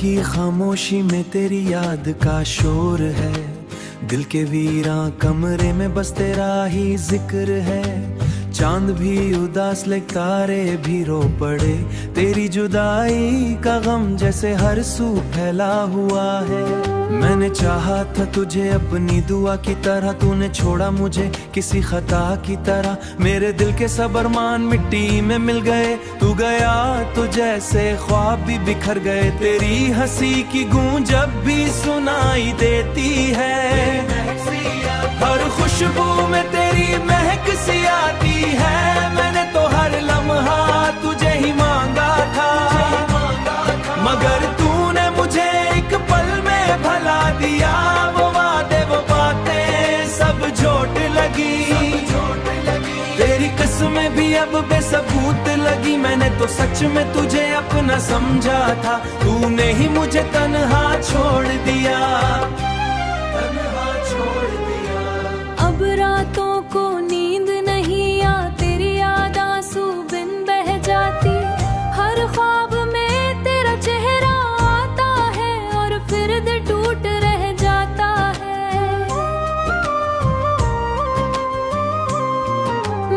की खामोशी में तेरी याद का शोर है, दिल के वीरा कमरे में बस तेरा ही जिक्र है। चांद भी उदास ले तारे भी रो पड़े, तेरी जुदाई का गम जैसे हर सू फैला हुआ है। मैंने चाहा था तुझे अपनी दुआ की तरह, तूने छोड़ा मुझे किसी खता की तरह। मेरे दिल के सब अरमान मिट्टी में मिल गए, तू गया तो जैसे ख्वाब भी बिखर गए। तेरी हंसी की गूंज जब भी सुनाई देती है, हर खुशबू में तेरी महक सी आती है। मैंने तो हर लम्हा तुझे ही मांगा था, मगर तूने मुझे एक पल में भला दिया। वो वादे वो बातें सब झूठ लगी, तेरी कसमें भी अब बेसबूत लगी। मैंने तो सच में तुझे अपना समझा था, तूने ही मुझे तन्हा छोड़ दिया। अब रातों को नींद नहीं आ, तेरी याद आंसू बिन बह जाती। हर ख्वाब में तेरा चेहरा आता है और फिर दिल टूट रह जाता है।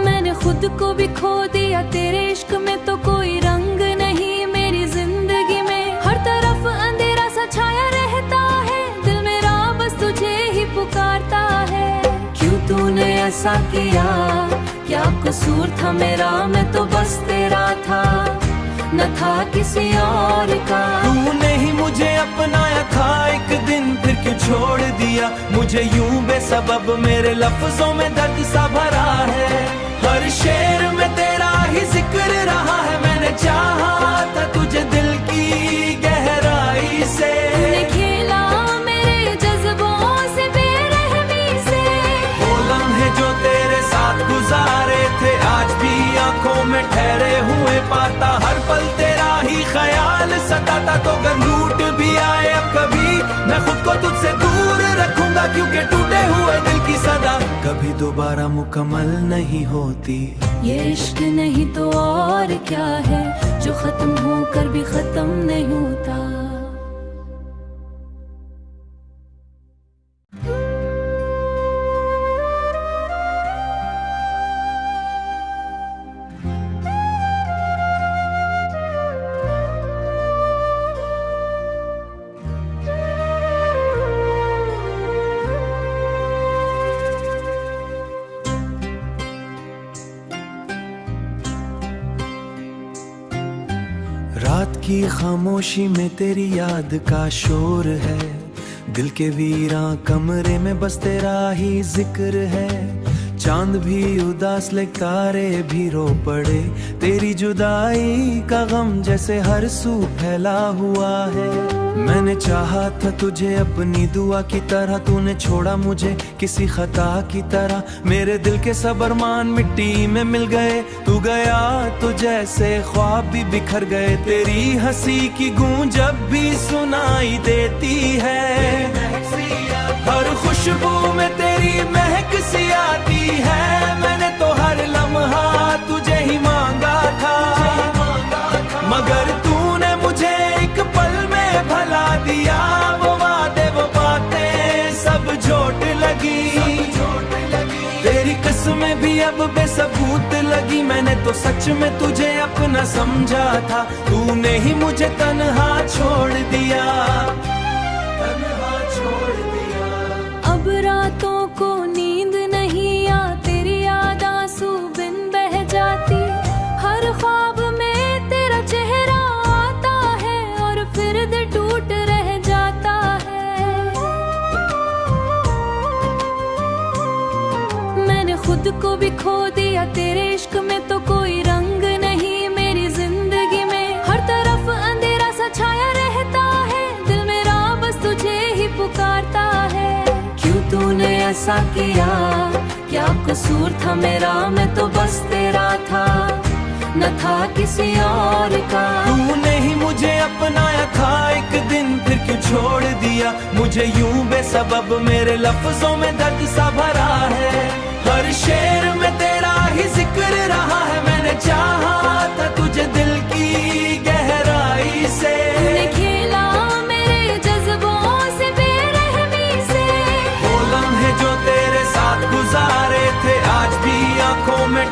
मैंने खुद को भी खो दिया तेरे इश्क में, तो कोई रंग नहीं मेरी जिंदगी में। हर तरफ अंधेरा सा छाया रहता है, दिल मेरा बस तुझे ही पुकारता है। तूने ऐसा किया, क्या कसूर था मेरा, मैं तो बस तेरा था, न था किसी और का। तूने ही मुझे अपनाया था एक दिन, फिर क्यों छोड़ दिया मुझे यूं बेसबब। मेरे लफ्जों में दर्द सा भरा है, हर शेर में तेरा ही जिक्र रहा है। मैंने चाहा था तुझे दिल की गहराई से, खेला मेरे जज्बों से बेरहमी से। वो लम्हे जो तेरे साथ गुजारे थे, आज भी आंखों में ठहरे हुए पाता। हर पल तेरा ही ख्याल सताता, तो अगर लूट भी आए अब कभी, मैं खुद को तुझसे दूर रखूंगा, क्योंकि टूटे हुए दिल की सदा कभी दोबारा मुकम्मल नहीं होती। ये इश्क नहीं तो और क्या है, जो खत्म होकर भी खत्म नहीं होता। रात की खामोशी में तेरी याद का शोर है, दिल के वीरा कमरे में बस तेरा ही जिक्र है। चांद भी उदास ले तारे भी रो पड़े, तेरी जुदाई का गम जैसे हर सू फैला हुआ है। मैंने चाहा था तुझे अपनी दुआ की तरह, तूने छोड़ा मुझे किसी खता की तरह। मेरे दिल के सब अरमान मिट्टी में मिल गए, तू गया तो जैसे ख्वाब भी बिखर गए। तेरी हंसी की गूंज जब भी सुनाई देती है, हर खुशबू में तेरी महक सी आती है। मैंने तो हर लम्हा तुझे ही मांगा था, मगर तूने मुझे एक पल में भला दिया। वो वादे वो बातें सब झूठ लगी, तेरी कसमें भी अब बेसबूत लगी। मैंने तो सच में तुझे अपना समझा था, तूने ही मुझे तन्हा छोड़ दिया। अब रातों को नींद नहीं आ, तेरी याद आंसू बिन बह जाती। हर ख्वाब में तेरा चेहरा आता है और फिर दिल टूट रह जाता है। मैंने खुद को भी खो दिया तेरे इश्क में, तो कोई रंग नहीं मेरी जिंदगी में। हर तरफ अंधेरा सा छाया रहता है, दिल मेरा बस तुझे ही पुकारता है। तूने ऐसा किया, क्या कसूर था मेरा, मैं तो बस तेरा था, न था किसी और का। तूने ही मुझे अपनाया था एक दिन, फिर क्यों छोड़ दिया मुझे यूं बेसबब। मेरे लफ्जों में दर्द सा भरा है, हर शेर में तेरा ही जिक्र रहा है। मैंने चाहा था तुझे दिल की गहराई से, खेला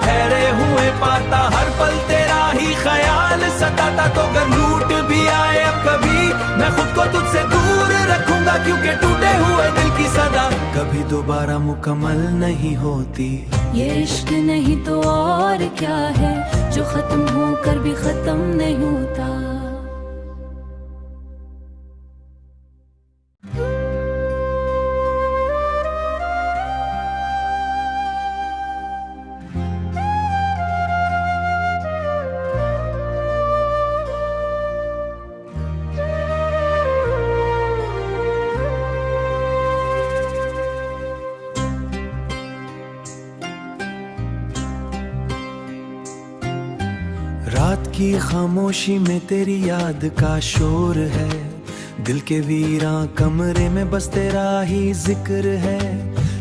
ठहरे हुए पाता, हर पल तेरा ही ख्याल सताता। तो अगर लूट भी आए अब कभी, मैं खुद को तुझसे दूर रखूंगा, क्योंकि टूटे हुए दिल की सदा कभी दोबारा मुकम्मल नहीं होती। ये इश्क नहीं तो और क्या है, जो खत्म होकर भी खत्म नहीं होता। रात की खामोशी में तेरी याद का शोर है, दिल के वीरां कमरे में बस तेरा ही जिक्र है।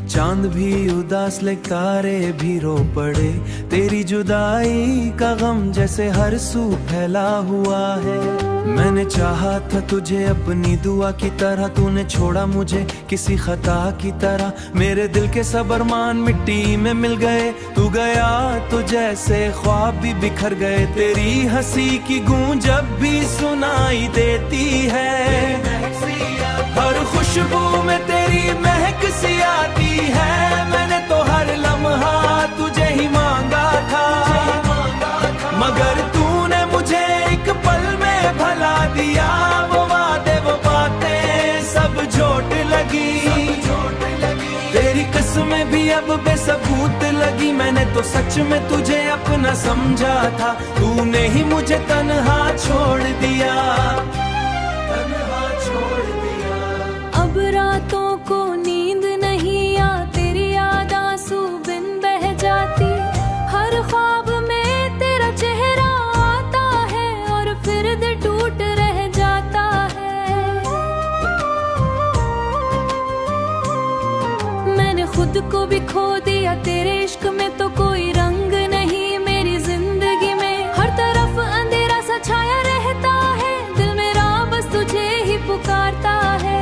चांद भी उदास ले तारे भी रो पड़े, तेरी जुदाई का गम जैसे हर सू फैला हुआ है। मैंने चाहा था तुझे अपनी दुआ की तरह, तूने छोड़ा मुझे किसी खता की तरह। मेरे दिल के सब अरमान मिट्टी में मिल गए, तू गया तो जैसे ख्वाब भी बिखर गए। तेरी हंसी की गूंज जब भी सुनाई देती है, हर खुशबू में तेरी महक सी आती है। मैंने तो हर लम्हा तुझे ही मांगा था, मगर तूने मुझे एक पल में भला दिया। वो वादे वो बातें सब झूठ लगी, तेरी कसमें भी अब बेसबूत लगी। मैंने तो सच में तुझे अपना समझा था, तूने ही मुझे तन्हा छोड़ दिया, तन्हा छोड़ दिया। अब रातों को नींद नहीं आ, तेरी याद आंसू बिन बह जाती। हर ख्वाब में तेरा चेहरा आता है, और फिर दिल टूट रह जाता है। मैंने खुद को भी खो दिया तेरे इश्क में, तो कोई रंग नहीं मेरी जिंदगी में। हर तरफ अंधेरा सा छाया रहता है, दिल मेरा बस तुझे ही पुकारता है।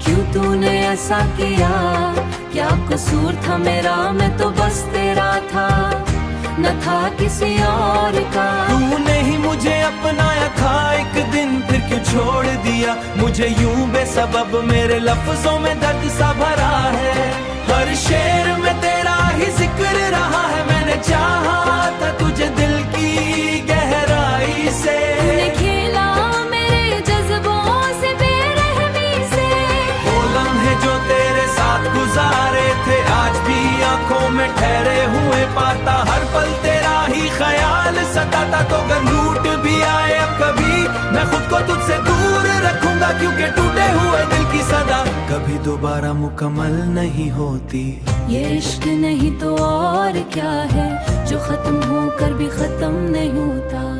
क्यों तूने ऐसा किया, क्या कसूर था मेरा, मैं तो बस तेरा था, न था किसी और का। तूने ही मुझे अपनाया था एक दिन, फिर क्यों छोड़ दिया मुझे यूं बेसबब। मेरे लफ्जों में दर्द सा भरा है, हर शेर में तेरा ही जिक्र रहा है। मैंने चाहा था तुझे दिल की गहराई से, तूने खेला मेरे जज्बों से बेरहमी से। वो लम्हे जो तेरे साथ गुजारे थे, आज भी आंखों में ठहरे हुए पाता। हर पल तेरा ही ख्याल सताता। तो अगर लूट भी आए अब कभी, मैं खुद को तुझसे दूर रखूंगा, क्योंकि टूटे हुए दिल की सदा कभी दोबारा मुकम्मल नहीं होती। ये इश्क नहीं तो और क्या है, जो खत्म होकर भी खत्म नहीं होता।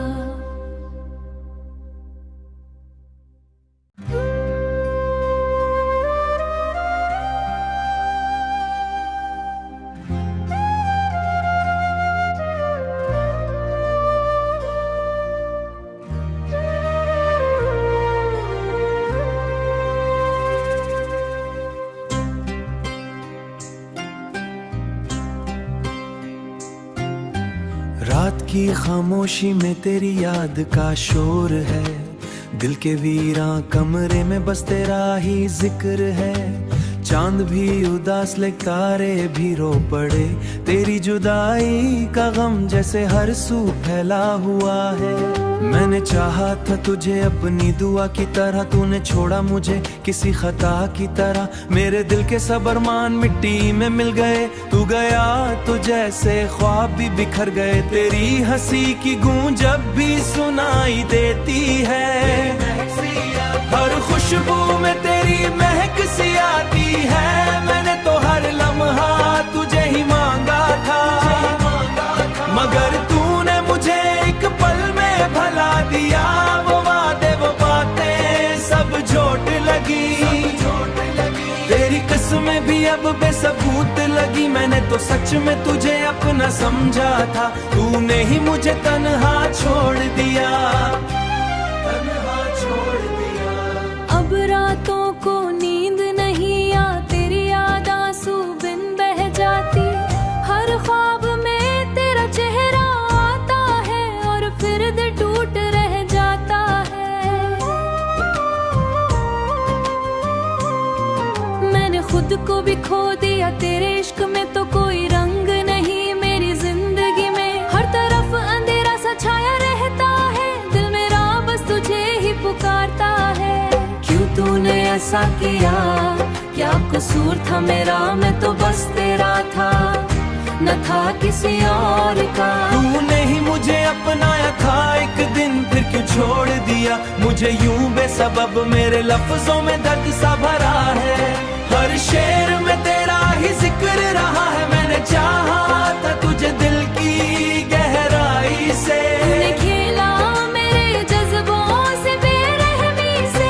रात की खामोशी में तेरी याद का शोर है, दिल के वीरां कमरे में बस तेरा ही जिक्र है। चांद भी उदास ले तारे भी रो पड़े, तेरी जुदाई का गम जैसे हर सू फैला हुआ है। मैंने चाहा था तुझे अपनी दुआ की तरह, तूने छोड़ा मुझे किसी खता की तरह। मेरे दिल के सब अरमान मिट्टी में मिल गए, तू गया तो जैसे ख्वाब भी बिखर गए। तेरी हंसी की गूंज जब भी सुनाई देती है, हर खुशबू में तेरी महक सी आती है। मैंने तो हर लम्हा तुझे ही मांगा था, मगर तूने मुझे एक पल में भला दिया। वो वादे वो बातें सब झूठ लगी, तेरी कसमें भी अब बेसबूत लगी। मैंने तो सच में तुझे अपना समझा था, तूने ही मुझे तन्हा छोड़ दिया, तन्हा छोड़ दिया। अब रातों को नींद नहीं आ, तेरी याद आंसू बिन बह जाती। हर ख्वाब में तेरा चेहरा खुद को भी खो दिया तेरे इश्क में, तो कोई रंग नहीं मेरी जिंदगी में। हर तरफ अंधेरा सा छाया रहता है, दिल मेरा बस तुझे ही पुकारता है। क्यों तूने ऐसा किया, क्या कसूर था मेरा, मैं तो बस तेरा था, न था किसी और का। तूने ही मुझे अपनाया था एक दिन, फिर क्यों छोड़ दिया मुझे यूं बेसबब। मेरे लफ्जों में दर्द सा भरा है, हर शेर में तेरा ही जिक्र रहा है। मैंने चाहा था तुझे दिल की गहराई से, तूने खेला मेरे जज्बों से बेरहमी से।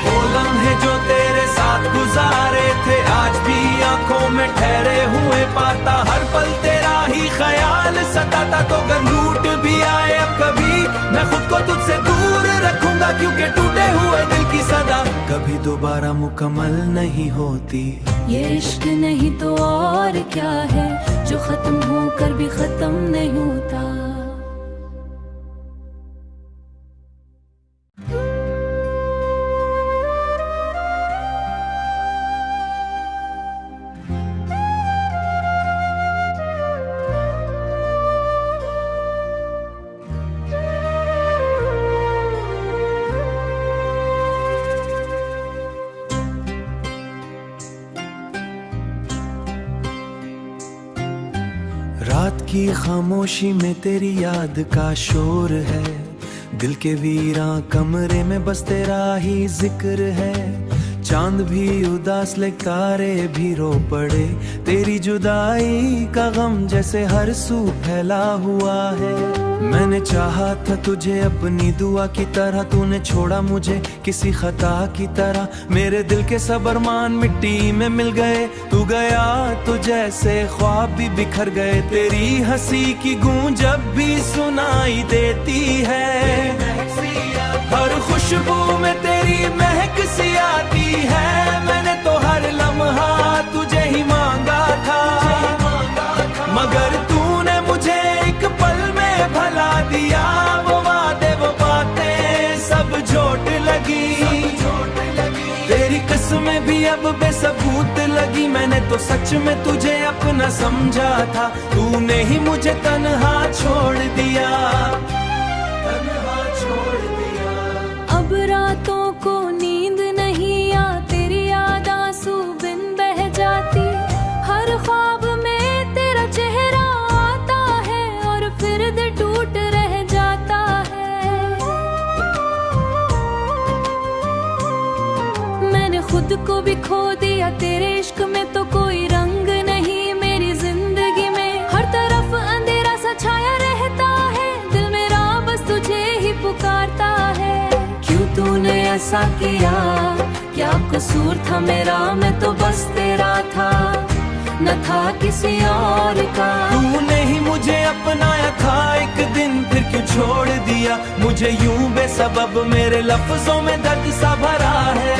वो लम्हे जो तेरे साथ गुजारे थे, आज भी आंखों में ठहरे हुए पाता। हर पल तेरा ही ख्याल सताता, तो अगर लूट भी आए अब कभी, मैं खुद को तुझसे दूर रखूंगा, क्योंकि टूटे हुए दिल की सदा कभी दोबारा मुकम्मल नहीं होती। ये इश्क नहीं तो और क्या है, जो खत्म होकर भी खत्म नहीं होता। रात की खामोशी में तेरी याद का शोर है, दिल के वीरां कमरे में बस तेरा ही जिक्र है। चांद भी उदास ले, तारे भी रो पड़े, तेरी जुदाई का गम जैसे हर सू फैला हुआ है। मैंने चाहा था तुझे अपनी दुआ की तरह, तूने छोड़ा मुझे किसी खता की तरह। मेरे दिल के सब अरमान मिट्टी में मिल गए, तू गया तो जैसे ख्वाब भी बिखर गए। तेरी हंसी की गूंज अब भी सुनाई देती है, हर खुशबू में तेरी महक सी आती है। मैंने तो हर लम्हा तुझे ही मांगा था, मगर तूने मुझे एक पल में भला दिया। वो वादे वो बातें सब झूठ लगी, तेरी कसमें भी अब बेसबूत लगी। मैंने तो सच में तुझे अपना समझा था, तूने ही मुझे तन्हा छोड़ दिया, तन्हा छोड़ दिया। अब रातों को नींद नहीं आ, तेरी याद आंसू बिन बह जाती। हर ख्वाब में तेरा चेहरा आता है, और फिर दिल टूट रह जाता है। मैंने खुद को भी खो दिया तेरे इश्क में, तो कोई रंग नहीं मेरी जिंदगी में। हर तरफ अंधेरा सा छाया रहता है, दिल मेरा बस तुझे ही पुकारता है। क्यों तूने ऐसा किया, क्या कसूर था मेरा, मैं तो बस तेरा था, न था किसी और का। तूने ही मुझे अपनाया था एक दिन, फिर क्यों छोड़ दिया मुझे यूं बेसबब। मेरे लफ्जों में दर्द सा भरा है,